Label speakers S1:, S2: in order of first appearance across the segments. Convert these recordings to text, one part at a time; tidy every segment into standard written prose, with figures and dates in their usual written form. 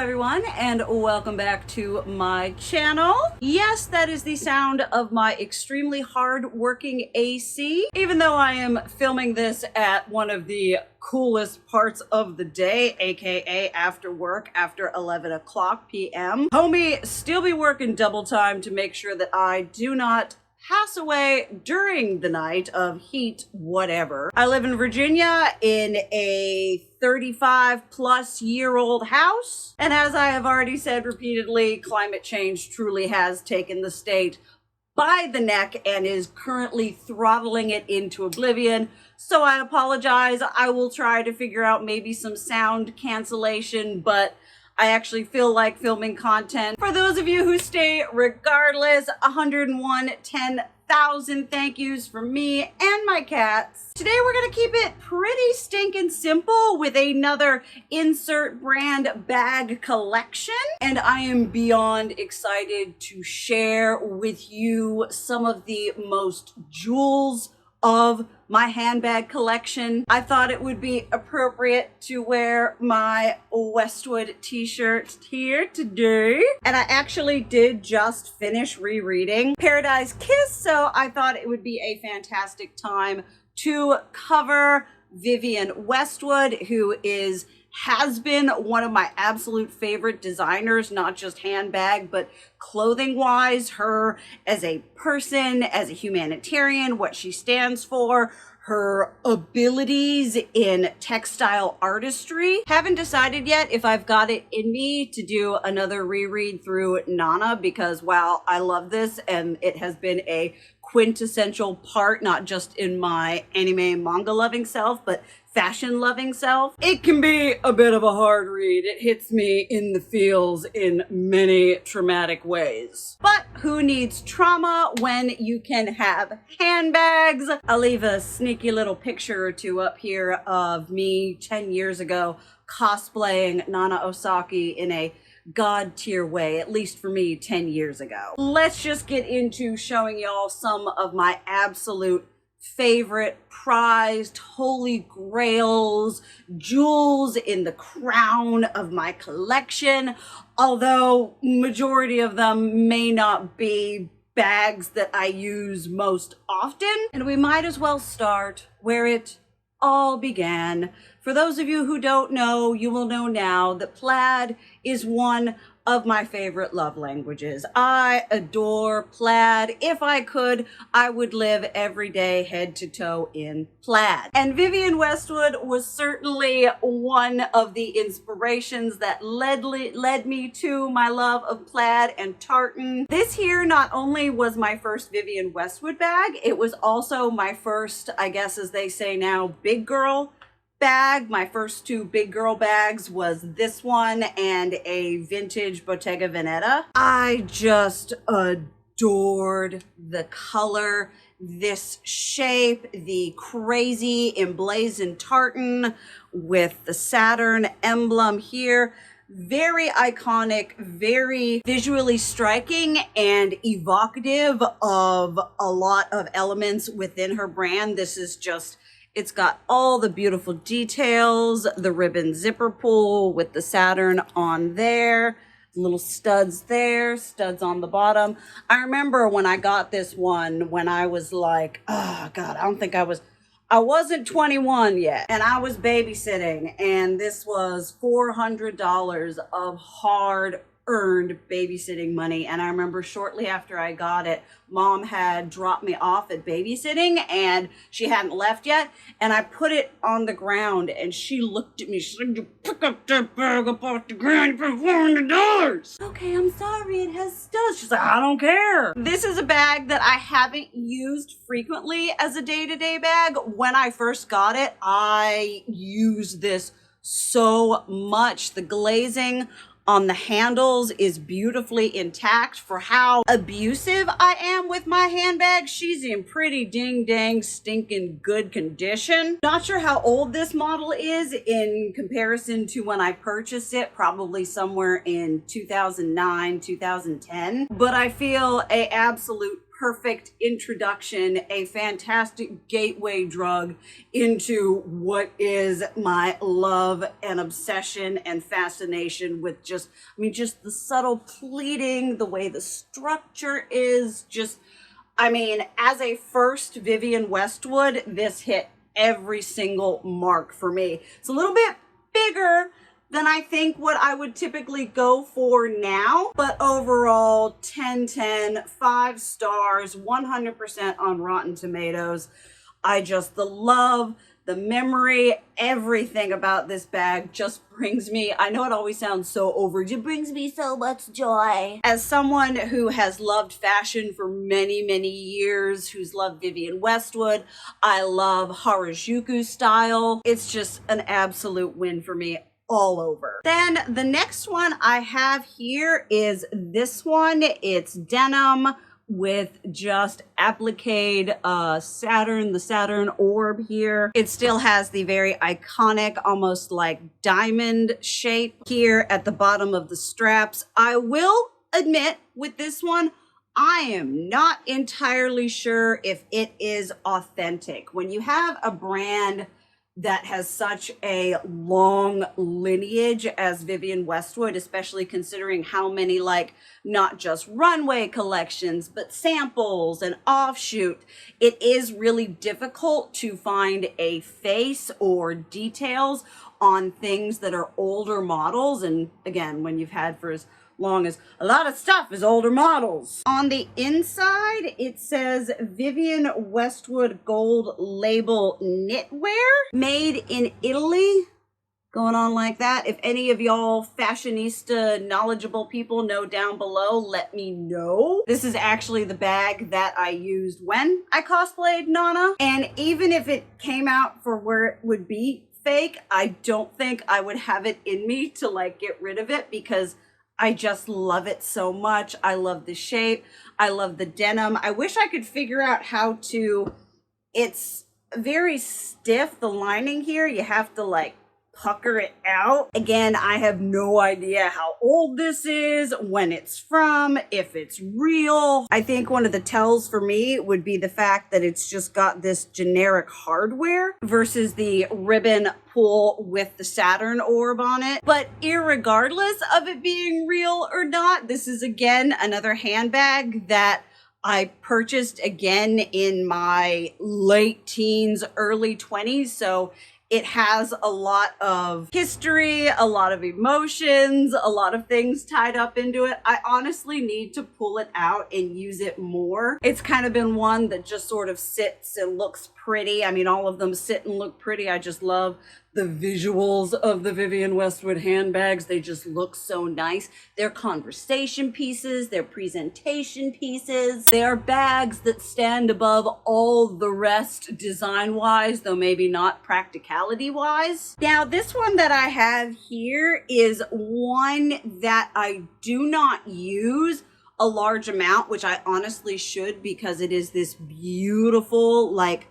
S1: everyone, and welcome back to my channel. Yes, that is the sound of my extremely hard-working AC. Even though I am filming this at one of the coolest parts of the day, aka after work, after 11 o'clock p.m. Homie still be working double time to make sure that I do not pass away during the night of heat whatever. I live in Virginia in a 35-plus-year-old house, and as I have already said repeatedly, climate change truly has taken the state by the neck and is currently throttling it into oblivion. So I apologize. I will try to figure out maybe some sound cancellation, but I actually feel like filming content. For those of you who stay regardless, 110,000 thank yous from me and my cats. Today we're gonna keep it pretty stinking simple with another insert brand bag collection. And I am beyond excited to share with you some of the most jewels of my handbag collection. I thought it would be appropriate to wear my Westwood t-shirt here today. And I actually did just finish rereading Paradise Kiss, so I thought it would be a fantastic time to cover Vivienne Westwood, who has been one of my absolute favorite designers, not just handbag, but clothing wise, her as a person, as a humanitarian, what she stands for, her abilities in textile artistry. Haven't decided yet if I've got it in me to do another reread through Nana, because while I love this and it has been a quintessential part, not just in my anime and manga loving self, but fashion loving self, it can be a bit of a hard read. It hits me in the feels in many traumatic ways. But who needs trauma when you can have handbags? I'll leave a sneaky little picture or two up here of me 10 years ago cosplaying Nana Osaki in a god tier way, at least for me 10 years ago. Let's just get into showing y'all some of my absolute favorite, prized, holy grails, jewels in the crown of my collection, although majority of them may not be bags that I use most often. And we might as well start where it all began. For those of you who don't know, you will know now that plaid is one of my favorite love languages. I adore plaid. If I could, I would live every day head to toe in plaid. And Vivienne Westwood was certainly one of the inspirations that led me to my love of plaid and tartan. This here not only was my first Vivienne Westwood bag, it was also my first, I guess as they say now, big girl bag. My first two big girl bags was this one and a vintage Bottega Veneta. I just adored the color, this shape, the crazy emblazoned tartan with the Saturn emblem here. Very iconic, very visually striking and evocative of a lot of elements within her brand. This is just, it's got all the beautiful details, the ribbon zipper pull with the Saturn on there, little studs there, studs on the bottom. I remember when I got this one when I was like, oh God, I wasn't 21 yet, and I was babysitting, and this was $400 of hard earned babysitting money. And I remember shortly after I got it, Mom had dropped me off at babysitting and she hadn't left yet, and I put it on the ground and she looked at me, she said, "You pick up that bag up off the ground, you pay $400. Okay, I'm sorry, it has studs." She's like, "I don't care." This is a bag that I haven't used frequently as a day-to-day bag. When I first got it, I used this so much. The glazing on the handles is beautifully intact. For how abusive I am with my handbag, she's in pretty ding dang stinking good condition. Not sure how old this model is in comparison to when I purchased it, probably somewhere in 2009, 2010. But I feel a absolute perfect introduction, a fantastic gateway drug into what is my love and obsession and fascination with just the subtle pleating, the way the structure is just, as a first Vivienne Westwood, this hit every single mark for me. It's a little bit bigger than I think what I would typically go for now, but overall 10/10, 5 stars, 100% on Rotten Tomatoes. The love, the memory, everything about this bag just brings me, I know it always sounds so overused, it brings me so much joy. As someone who has loved fashion for many, many years, who's loved Vivienne Westwood, I love Harajuku style. It's just an absolute win for me all over. Then the next one I have here is this one. It's denim with just appliqued Saturn, the Saturn orb here. It still has the very iconic, almost like diamond shape here at the bottom of the straps. I will admit with this one, I am not entirely sure if it is authentic. When you have a brand that has such a long lineage as Vivienne Westwood, especially considering how many, like, not just runway collections, but samples and offshoot, it is really difficult to find a face or details on things that are older models. And again, when you've had for as long as a lot of stuff is older models. On the inside, it says Vivienne Westwood gold label knitwear, made in Italy. Going on like that. If any of y'all fashionista knowledgeable people know down below, let me know. This is actually the bag that I used when I cosplayed Nana. And even if it came out for where it would be fake, I don't think I would have it in me to like get rid of it because I just love it so much. I love the shape. I love the denim. I wish I could figure out how to, it's very stiff, the lining here. You have to like pucker it out. Again, I have no idea how old this is, when it's from, if it's real. I think one of the tells for me would be the fact that it's just got this generic hardware versus the ribbon pull with the Saturn orb on it. But irregardless of it being real or not, this is again another handbag that I purchased again in my late teens, early 20s. So it has a lot of history, a lot of emotions, a lot of things tied up into it. I honestly need to pull it out and use it more. It's kind of been one that just sort of sits and looks pretty. I mean, all of them sit and look pretty. I just love the visuals of the Vivienne Westwood handbags. They just look so nice. They're conversation pieces, they're presentation pieces. They are bags that stand above all the rest design-wise, though maybe not practicality-wise. Now, this one that I have here is one that I do not use a large amount, which I honestly should, because it is this beautiful, like,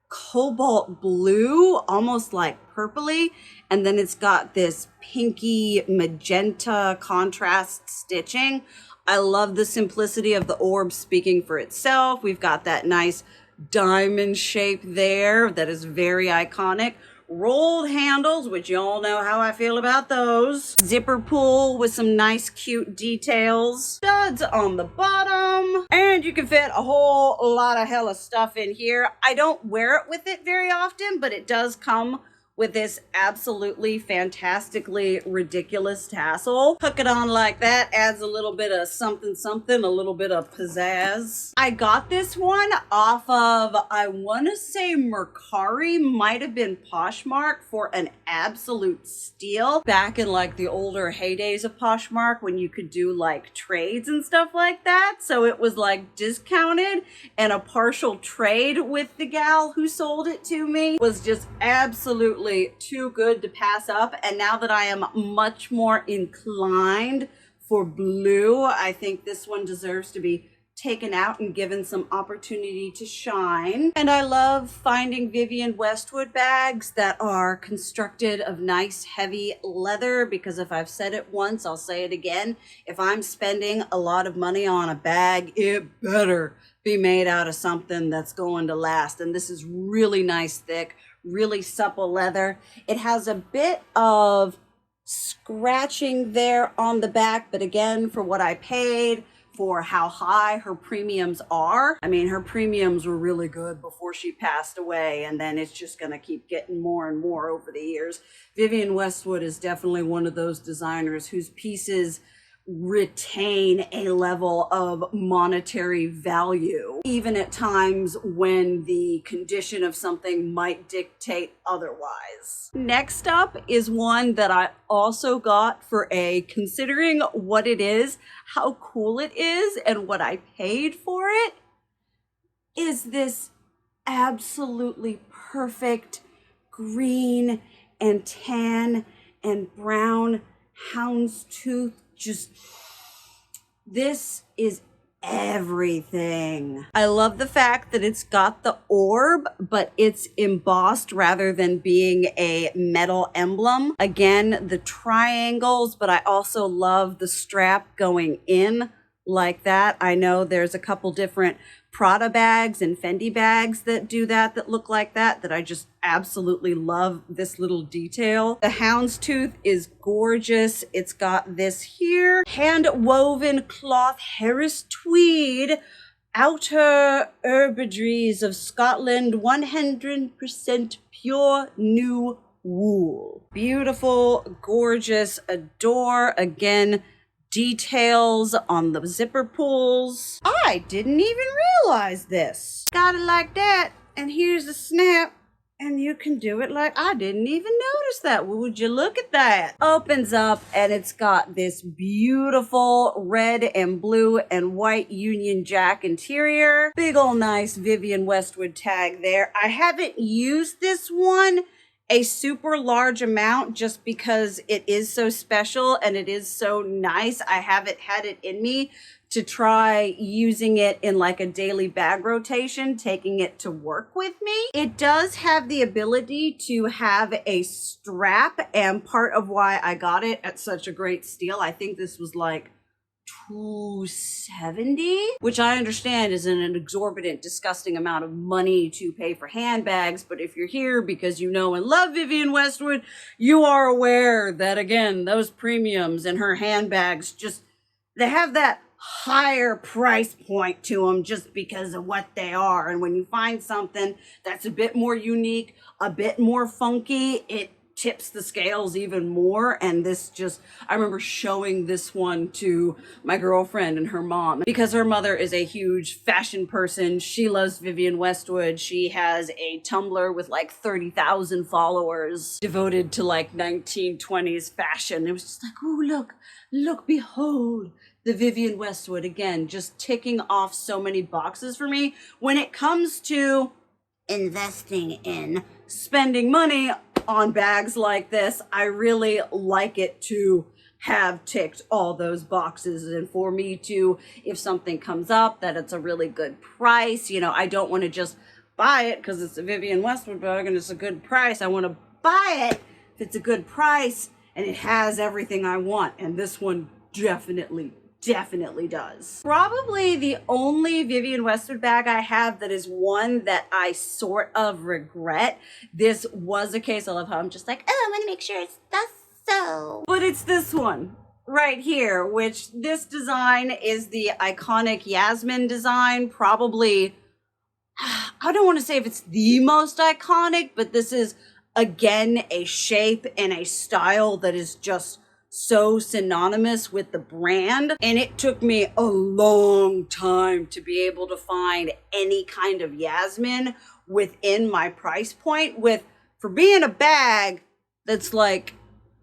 S1: cobalt blue, almost like purpley, and then it's got this pinky magenta contrast stitching. I love the simplicity of the orb speaking for itself. We've got that nice diamond shape there that is very iconic. Rolled handles, which you all know how I feel about those. Zipper pull with some nice cute details. Studs on the bottom. And you can fit a whole lot of hella stuff in here. I don't wear it with it very often, but it does come with this absolutely fantastically ridiculous tassel. Hook it on like that, adds a little bit of something something, a little bit of pizzazz. I got this one off of, I want to say Mercari, might have been Poshmark, for an absolute steal back in like the older heydays of Poshmark when you could do like trades and stuff like that. So it was like discounted, and a partial trade with the gal who sold it to me was just absolutely too good to pass up. And now that I am much more inclined for blue, I think this one deserves to be taken out and given some opportunity to shine. And I love finding Vivienne Westwood bags that are constructed of nice heavy leather, because if I've said it once, I'll say it again. If I'm spending a lot of money on a bag, it better be made out of something that's going to last. And this is really nice, thick, really supple leather. It has a bit of scratching there on the back, but again, for what I paid, for how high her premiums are. I mean, her premiums were really good before she passed away, and then it's just gonna keep getting more and more over the years. Vivienne Westwood is definitely one of those designers whose pieces retain a level of monetary value, even at times when the condition of something might dictate otherwise. Next up is one that I also got for considering what it is, how cool it is, and what I paid for it, is this absolutely perfect green and tan and brown houndstooth. This is everything. I love the fact that it's got the orb, but it's embossed rather than being a metal emblem. Again, the triangles, but I also love the strap going in like that. I know there's a couple different Prada bags and Fendi bags that do that look like that I just absolutely love this little detail. The houndstooth is gorgeous. It's got this here hand woven cloth Harris tweed outer herbadries of Scotland, 100% pure new wool. Beautiful, gorgeous, adore. Again, details on the zipper pulls. I didn't even realize this. Got it like that, and here's a snap, and you can do it like, I didn't even notice that. Would you look at that? Opens up, and it's got this beautiful red and blue and white Union Jack interior. Big ol' nice Vivienne Westwood tag there. I haven't used this one a super large amount just because it is so special and it is so nice. I haven't had it in me to try using it in like a daily bag rotation, taking it to work with me. It does have the ability to have a strap, and part of why I got it at such a great steal, I think this was like $270, which I understand is an exorbitant, disgusting amount of money to pay for handbags. But if you're here because you know and love Vivienne Westwood, you are aware that, again, those premiums and her handbags just, they have that higher price point to them just because of what they are. And when you find something that's a bit more unique, a bit more funky, it tips the scales even more. And this just, I remember showing this one to my girlfriend and her mom because her mother is a huge fashion person. She loves Vivienne Westwood. She has a Tumblr with like 30,000 followers devoted to like 1920s fashion. It was just like, oh, look, behold the Vivienne Westwood. Again, just ticking off so many boxes for me when it comes to investing in spending money on bags like this. I really like it to have ticked all those boxes, and for me to, if something comes up that it's a really good price, you know, I don't want to just buy it because it's a Vivienne Westwood bag and it's a good price. I want to buy it if it's a good price and it has everything I want, and this one definitely does. Probably the only Vivienne Westwood bag I have that is one that I sort of regret. This was a case, I love how I'm just like, oh, I want to make sure it's so. But it's this one right here, which this design is the iconic Yasmin design. Probably, I don't want to say if it's the most iconic, but this is, again, a shape and a style that is just so synonymous with the brand. And it took me a long time to be able to find any kind of Yasmin within my price point, with, for being a bag that's like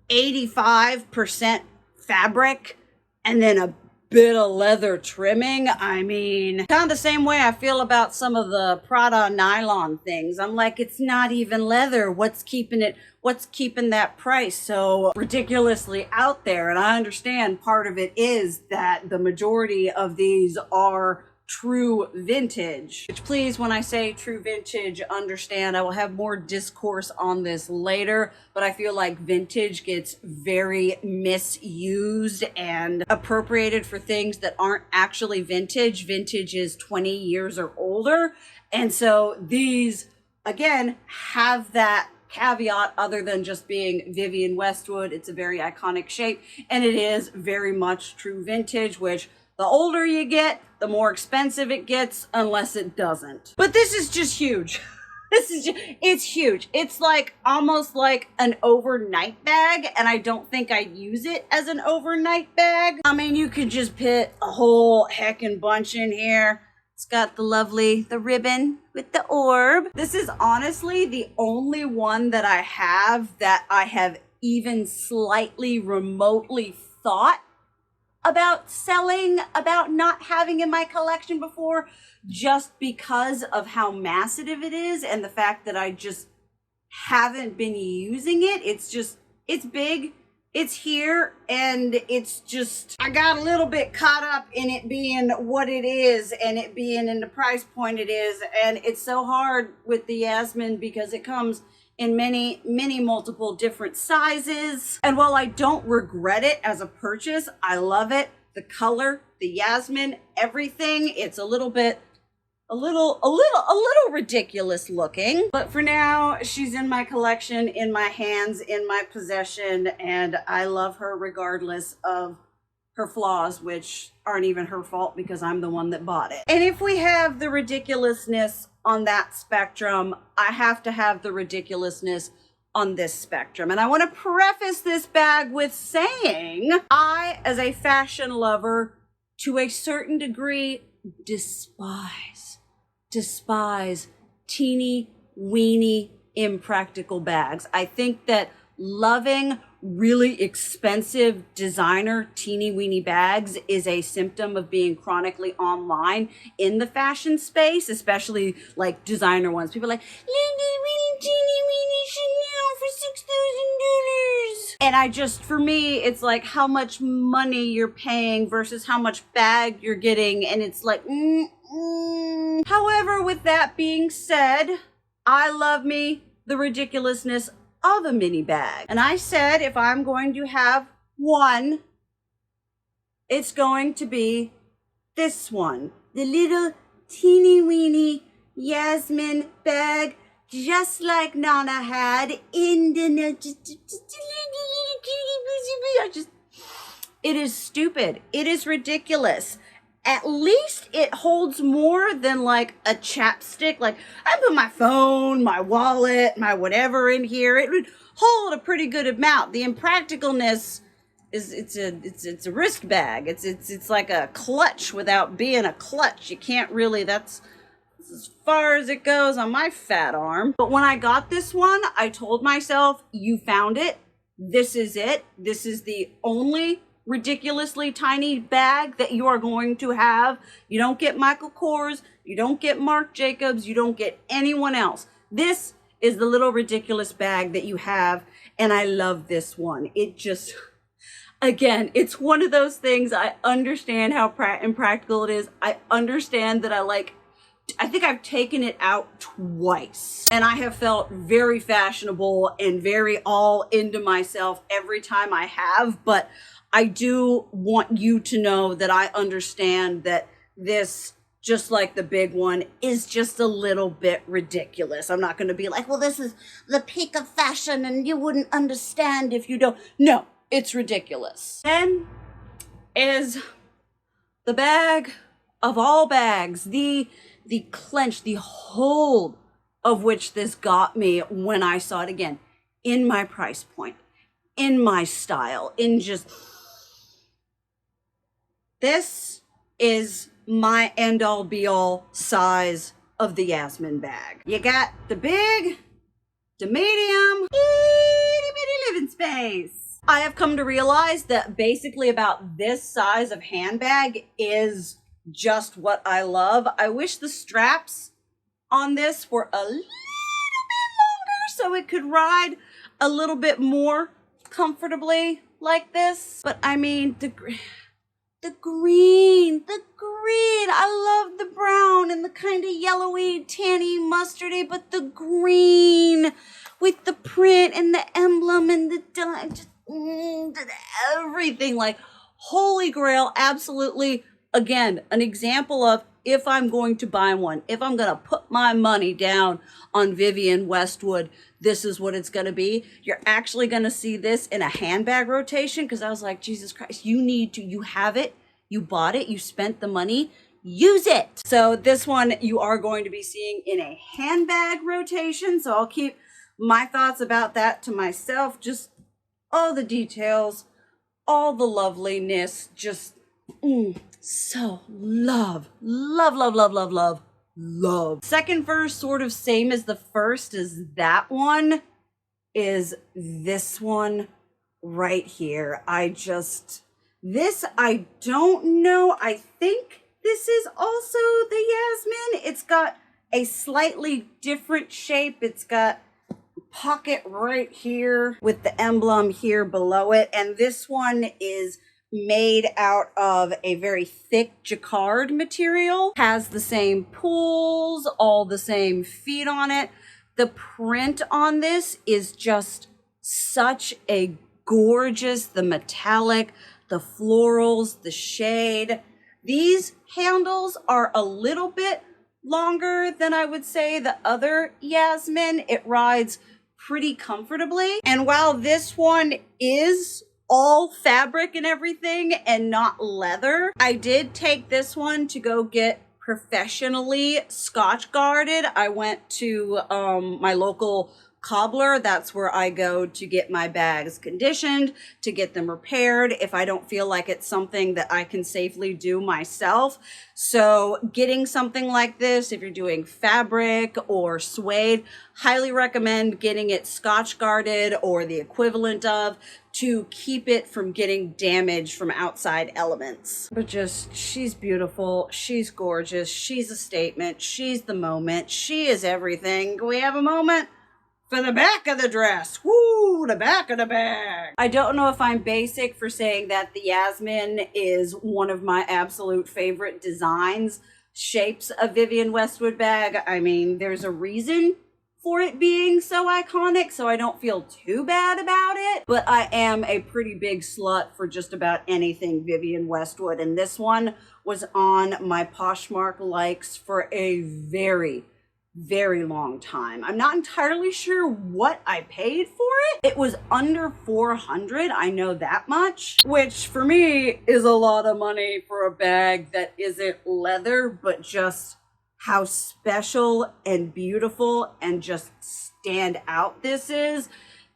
S1: 85% fabric and then a bit of leather trimming. I mean, kind of the same way I feel about some of the Prada nylon things. I'm like, it's not even leather. What's keeping that price so ridiculously out there? And I understand part of it is that the majority of these are true vintage, which please, when I say true vintage, understand I will have more discourse on this later, but I feel like vintage gets very misused and appropriated for things that aren't actually vintage. Vintage is 20 years or older. And so these, again, have that caveat other than just being Vivienne Westwood. It's a very iconic shape, and it is very much true vintage, which the older you get, the more expensive it gets, unless it doesn't. But this is just huge. It's huge. It's like almost like an overnight bag, and I don't think I'd use it as an overnight bag. I mean, you could just put a whole heckin' bunch in here. It's got the ribbon with the orb. This is honestly the only one that I have even slightly remotely thought about selling, about not having in my collection before, just because of how massive it is and the fact that I just haven't been using it. It's big, it's here, and it's just, I got a little bit caught up in it being what it is and it being in the price point it is. And it's so hard with the Yasmin because it comes in many multiple different sizes. And while I don't regret it as a purchase, I love it. The color, the Yasmin, everything. It's a little ridiculous looking, but for now, she's in my collection, in my hands, in my possession, and I love her regardless of her flaws, which aren't even her fault because I'm the one that bought it. And if we have the ridiculousness on that spectrum, I have to have the ridiculousness on this spectrum. And I want to preface this bag with saying, I, as a fashion lover, to a certain degree, despise teeny weeny impractical bags. I think that loving really expensive designer teeny weeny bags is a symptom of being chronically online in the fashion space, especially like designer ones. People are like, teeny weeny Chanel for $6,000. And I just, for me, it's like how much money you're paying versus how much bag you're getting. And it's like, However, with that being said, I love me the ridiculousness of a mini bag. And I said, if I'm going to have one, it's going to be this one. The little teeny weeny Yasmin bag, just like Nana had in the... It is stupid. It is ridiculous. At least it holds more than like a chapstick. Like I put my phone, my wallet, my whatever in here. It would hold a pretty good amount. The impracticalness is it's a wrist bag. It's like a clutch without being a clutch. You can't really, that's as far as it goes on my fat arm. But when I got this one, I told myself, you found it. This is it. This is the only ridiculously tiny bag that you are going to have. You don't get Michael Kors, you don't get Marc Jacobs, you don't get anyone else. This is the little ridiculous bag that you have, and I love this one. It just, again, it's one of those things. I understand how impractical it is. I understand that I think I've taken it out twice, and I have felt very fashionable and very all into myself every time I have, but I do want you to know that I understand that this, just like the big one, is just a little bit ridiculous. I'm not going to be like, well, this is the peak of fashion and you wouldn't understand if you don't. No, it's ridiculous. Then is the bag of all bags, the clench, the hold of which this got me when I saw it again, in my price point, in my style, in just... This is my end-all be-all size of the Yasmin bag. You got the big, the medium, itty-bitty living space. I have come to realize that basically about this size of handbag is just what I love. I wish the straps on this were a little bit longer so it could ride a little bit more comfortably like this. But I mean, The green, I love the brown and the kind of yellowy, tanny, mustardy, but the green with the print and the emblem and the just everything, like holy grail, absolutely. Again, an example of if I'm going to buy one, if I'm going to put my money down on Vivienne Westwood, this is what it's going to be. You're actually going to see this in a handbag rotation, because I was like, Jesus Christ, you have it, you bought it, you spent the money, use it. So this one you are going to be seeing in a handbag rotation. So I'll keep my thoughts about that to myself. Just all the details, all the loveliness, just so love. Second verse, sort of same as the first, is that one, is this one right here. I don't know. I think this is also the Yasmin. It's got a slightly different shape. It's got pocket right here with the emblem here below it. And this one is made out of a very thick jacquard material. Has the same pulls, all the same feet on it. The print on this is just such a gorgeous, the metallic, the florals, the shade. These handles are a little bit longer than I would say the other Yasmin. It rides pretty comfortably. And while this one is all fabric and everything and not leather, I did take this one to go get professionally Scotch guarded. I went to my local cobbler. That's where I go to get my bags conditioned, to get them repaired if I don't feel like it's something that I can safely do myself. So getting something like this, if you're doing fabric or suede, highly recommend getting it Scotch guarded or the equivalent of, to keep it from getting damaged from outside elements. But just, she's beautiful, she's gorgeous, she's a statement, she's the moment, she is everything. Can we have a moment for the back of the dress? Woo, the back of the bag. I don't know if I'm basic for saying that the Yasmin is one of my absolute favorite designs, shapes of Vivienne Westwood bag. I mean, there's a reason for it being so iconic, so I don't feel too bad about it. But I am a pretty big slut for just about anything Vivienne Westwood, and this one was on my Poshmark likes for a very long time. I'm not entirely sure what I paid for it. It was under $400, I know that much, which for me is a lot of money for a bag that isn't leather, but just how special and beautiful and just stand out this is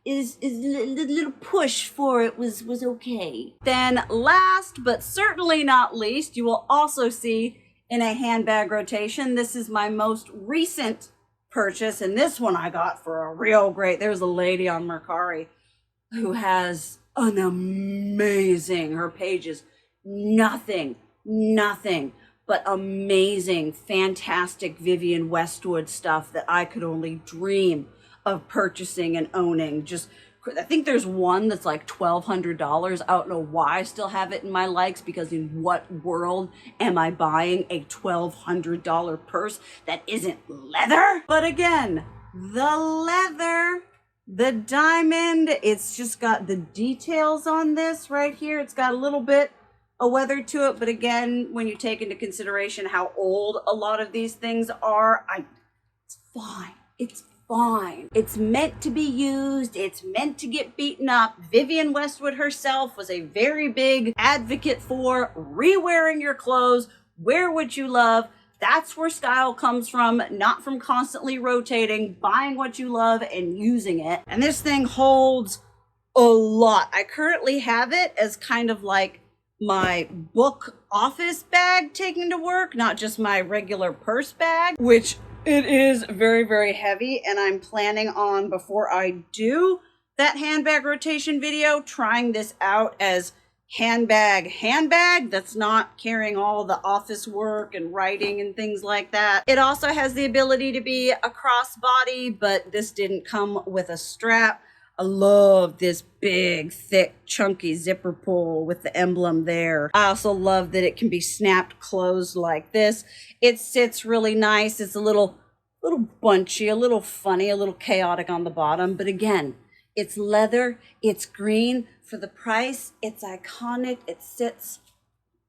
S1: a little push for it was okay. Then last but certainly not least, you will also see in a handbag rotation, this is my most recent purchase, and this one I got for a real great. There's a lady on Mercari who has an amazing, her page is nothing but amazing, fantastic Vivienne Westwood stuff that I could only dream of purchasing and owning. Just, I think there's one that's like $1,200. I don't know why I still have it in my likes, because in what world am I buying a $1,200 purse that isn't leather? But again, the leather, the diamond, it's just got the details on this right here. It's got a little bit a weather to it, but again, when you take into consideration how old a lot of these things are, it's fine. It's fine. It's meant to be used. It's meant to get beaten up. Vivienne Westwood herself was a very big advocate for re-wearing your clothes. Wear what you love. That's where style comes from, not from constantly rotating, buying what you love and using it. And this thing holds a lot. I currently have it as kind of like my book office bag taken to work, not just my regular purse bag, which it is very heavy. And I'm planning on, before I do that handbag rotation video, trying this out as handbag that's not carrying all the office work and writing and things like that. It also has the ability to be a crossbody, but this didn't come with a strap. I love this big, thick, chunky zipper pull with the emblem there. I also love that it can be snapped closed like this. It sits really nice. It's a little bunchy, a little funny, a little chaotic on the bottom. But again, it's leather, it's green. For the price, it's iconic. It sits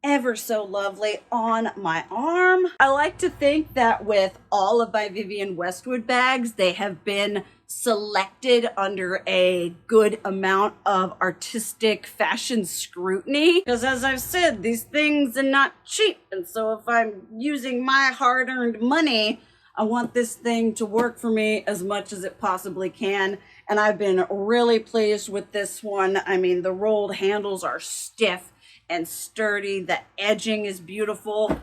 S1: ever so lovely on my arm. I like to think that with all of my Vivienne Westwood bags, they have been selected under a good amount of artistic fashion scrutiny. Because as I've said, these things are not cheap. And so if I'm using my hard-earned money, I want this thing to work for me as much as it possibly can. And I've been really pleased with this one. I mean, the rolled handles are stiff and sturdy. The edging is beautiful.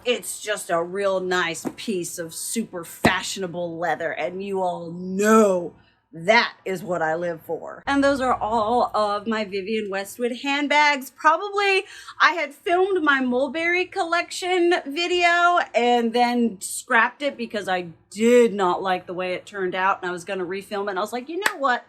S1: It's just a real nice piece of super fashionable leather, and you all know that is what I live for. And those are all of my Vivienne Westwood handbags. Probably I had filmed my mulberry collection video and then scrapped it because I did not like the way it turned out, and I was going to refilm it. And I was like, you know what?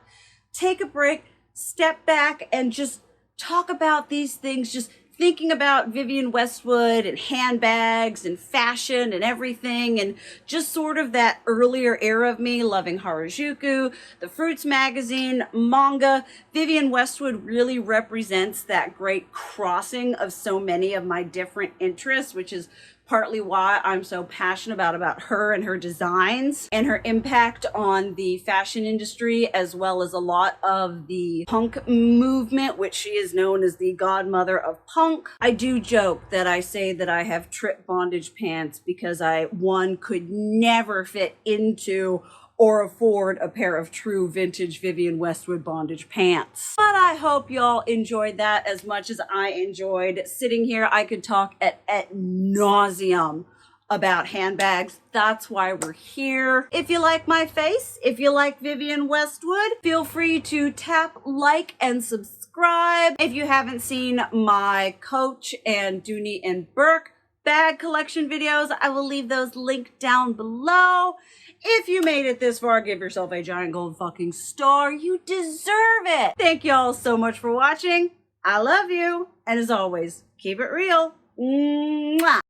S1: Take a break, step back, and just talk about these things, just thinking about Vivienne Westwood and handbags and fashion and everything, and just sort of that earlier era of me loving Harajuku, the Fruits magazine, manga. Vivienne Westwood really represents that great crossing of so many of my different interests, which is partly why I'm so passionate about her and her designs and her impact on the fashion industry, as well as a lot of the punk movement, which she is known as the godmother of punk. I do joke that I say that I have trip bondage pants because one could never fit into or afford a pair of true vintage Vivienne Westwood bondage pants. But I hope y'all enjoyed that as much as I enjoyed sitting here. I could talk at nauseum about handbags. That's why we're here. If you like my face, if you like Vivienne Westwood, feel free to tap like and subscribe. If you haven't seen my Coach and Dooney and Bourke bag collection videos, I will leave those linked down below. If you made it this far, give yourself a giant gold fucking star. You deserve it. Thank y'all so much for watching. I love you. And as always, keep it real.